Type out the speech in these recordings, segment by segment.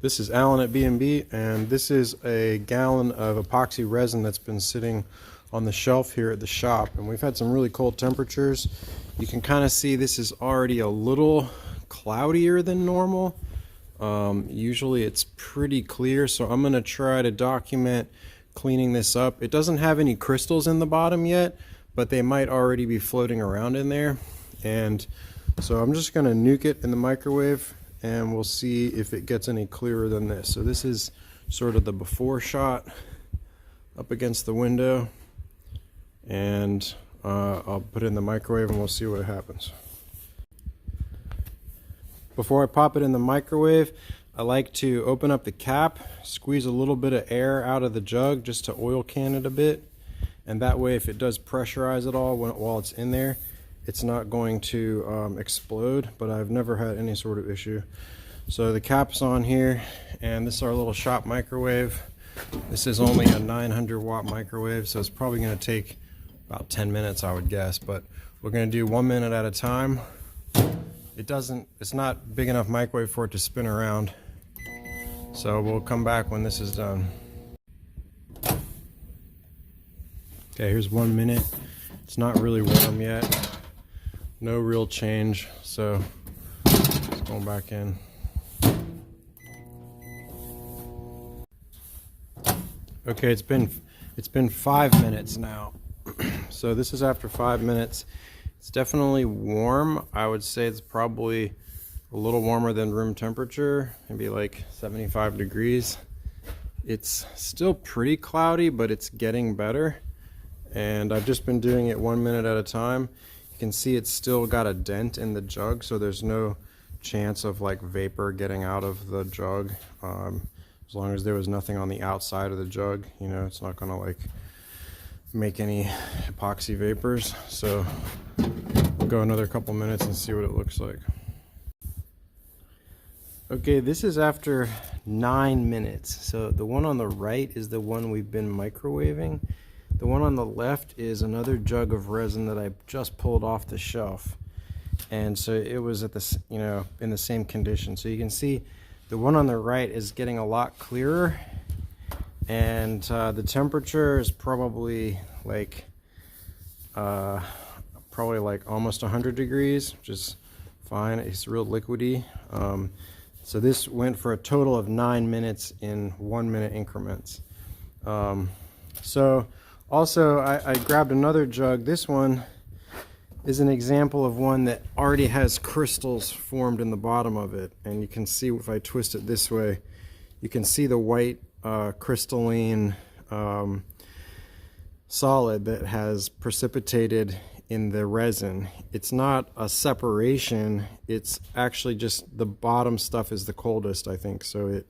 This is Alan at B&B, and this is a gallon of epoxy resin that's been sitting on the shelf here at the shop. And we've had some really cold temperatures. You can kind of see this is already a little cloudier than normal. Usually it's pretty clear, so I'm going to try to document cleaning this up. It doesn't have any crystals in the bottom yet, but they might already be floating around in there. And so I'm just going to nuke it in the microwave, and we'll see if it gets any clearer than this. So this is sort of the before shot up against the window, and I'll put it in the microwave and we'll see what happens. Before I pop it in the microwave, I like to open up the cap, squeeze a little bit of air out of the jug just to oil can it a bit, and that way if it does pressurize at all while it's in there, it's not going to explode, but I've never had any sort of issue. So the cap's on here, and this is our little shop microwave. This is only a 900 watt microwave, so it's probably going to take about 10 minutes, I would guess, but we're going to do 1 minute at a time. It's not big enough microwave for it to spin around, so we'll come back when this is done. Okay, here's 1 minute. It's not really warm yet. No real change, so it's going back in. Okay, it's been 5 minutes now. So this is after 5 minutes. It's definitely warm. I would say it's probably a little warmer than room temperature, maybe like 75 degrees. It's still pretty cloudy, but it's getting better. And I've just been doing it 1 minute at a time. You can see it's still got a dent in the jug, so there's no chance of like vapor getting out of the jug. As long as there was nothing on the outside of the jug, you know, it's not gonna like make any epoxy vapors. So we'll go another couple minutes and see what it looks like. Okay, this is after 9 minutes. So the one on the right is the one we've been microwaving. The one on the left is another jug of resin that I just pulled off the shelf, and so it was at this, you know, in the same condition. So you can see the one on the right is getting a lot clearer, and the temperature is probably like almost 100 degrees, which is fine. It's real liquidy. So this went for a total of 9 minutes in 1 minute increments. Also, I grabbed another jug. This one is an example of one that already has crystals formed in the bottom of it. And you can see, if I twist it this way, you can see the white crystalline solid that has precipitated in the resin. It's not a separation, it's actually just the bottom stuff is the coldest, I think. So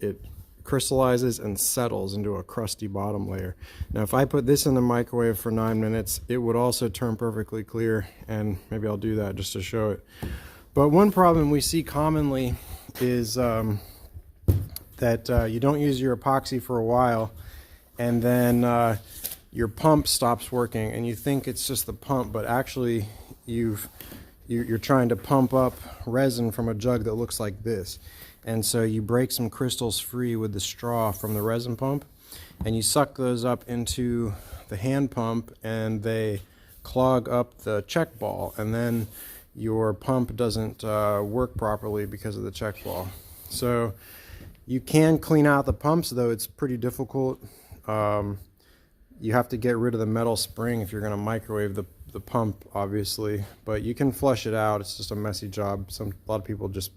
it crystallizes and settles into a crusty bottom layer. Now if I put this in the microwave for 9 minutes, it would also turn perfectly clear, and maybe I'll do that just to show it. But one problem we see commonly is that you don't use your epoxy for a while, and then your pump stops working, and you think it's just the pump, but actually you're trying to pump up resin from a jug that looks like this. And so you break some crystals free with the straw from the resin pump, and you suck those up into the hand pump, and they clog up the check ball, and then your pump doesn't work properly because of the check ball. So you can clean out the pumps, though it's pretty difficult. You have to get rid of the metal spring if you're going to microwave the pump, obviously, but you can flush it out. It's just a messy job. A lot of people just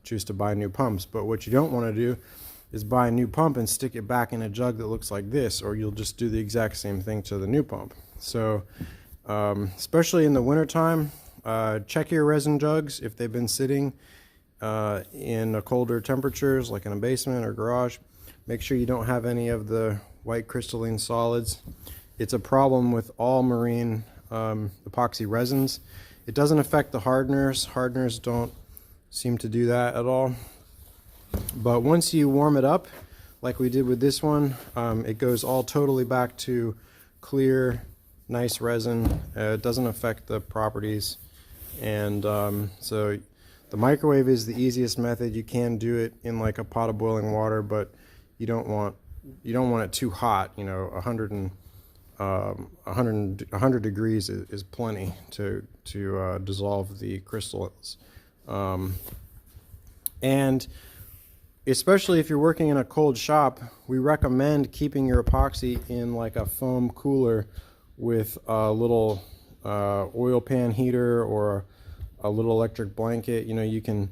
choose to buy new pumps, but what you don't want to do is buy a new pump and stick it back in a jug that looks like this, or you'll just do the exact same thing to the new pump. So especially in the wintertime, check your resin jugs if they've been sitting in colder temperatures, like in a basement or garage. Make sure you don't have any of the white crystalline solids. It's a problem with all marine epoxy resins. It doesn't affect the hardeners. Hardeners don't seem to do that at all. But once you warm it up, like we did with this one, it goes all totally back to clear, nice resin. It doesn't affect the properties, and so The microwave is the easiest method. You can do it in like a pot of boiling water, but you don't want it too hot. You know, 100 degrees is plenty to dissolve the crystals. And especially if you're working in a cold shop, we recommend keeping your epoxy in like a foam cooler with a little oil pan heater or a little electric blanket. You know, you can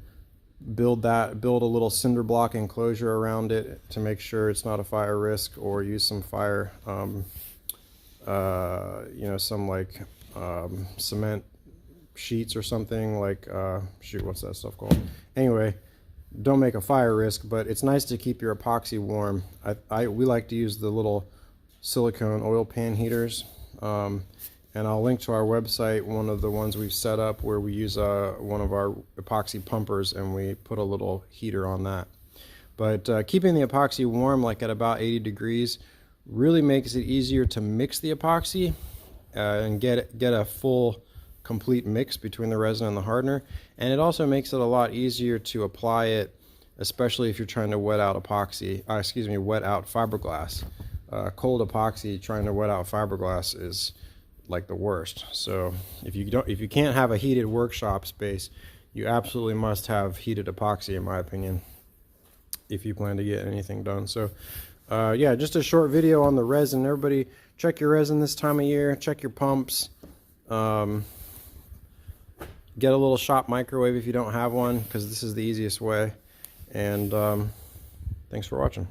build a little cinder block enclosure around it to make sure it's not a fire risk, or use some fire, you know, some like cement sheets or something, like shoot, what's that stuff called? Anyway, don't make a fire risk, but it's nice to keep your epoxy warm. We like to use the little silicone oil pan heaters, and I'll link to our website one of the ones we've set up where we use one of our epoxy pumpers and we put a little heater on that. But keeping the epoxy warm, like at about 80 degrees, really makes it easier to mix the epoxy and get a full complete mix between the resin and the hardener. And it also makes it a lot easier to apply it, especially if you're trying to wet out wet out fiberglass. Cold epoxy trying to wet out fiberglass is like the worst. So if you can't have a heated workshop space, you absolutely must have heated epoxy, in my opinion, if you plan to get anything done. So yeah, just a short video on the resin. Everybody check your resin this time of year, check your pumps. Get a little shop microwave if you don't have one, because this is the easiest way. And thanks for watching.